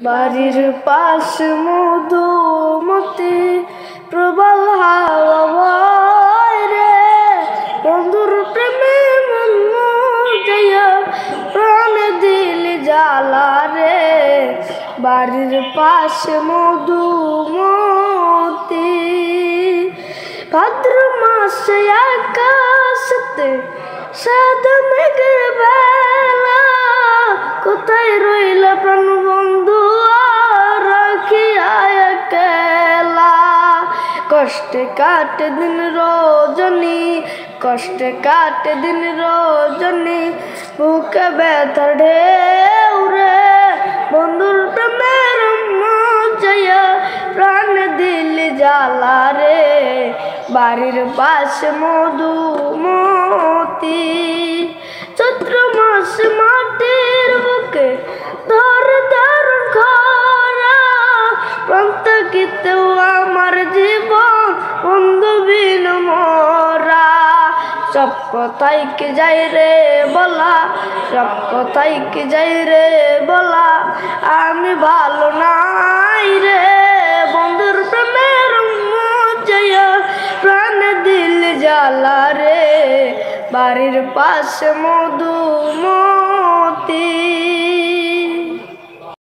বাড়ির পাশ মধুমতি প্রবল হাওয়া বয় রে, বন্ধুর প্রেমে মন জয়া প্রাণ দিল জ্বালা রে। বাড়ির পাশ মধুমতি ভাদ্র মাসে আকাশতে সাদা মেঘের বেলা, কোথায় রইল প্রাণ বন্ধু রাখিয়া একলা। কষ্টে কাটে দিন রজনী, কষ্টে কাটে দিন রজনী, বুকে ব্যথার ঢেউ রে, বন্ধুর প্রেমের মজয়া প্রাণ দিল জ্বালা রে। বাড়ির পাশে মধুমতি চৈত্র মাস মাটির বুকে ধরে দারুণ খরা, প্রান্ত গীতেও আমার জীবন বন্ধু বিন মরা। সব কথাই কি যাই রে বলা, সব কথাই কি যাই রে বলা, আমি ভালো নাই রে, বন্ধুর প্রেমের মজয়া প্রাণ দিল জ্বালা রে। বাড়ির পাশে মধুমতি।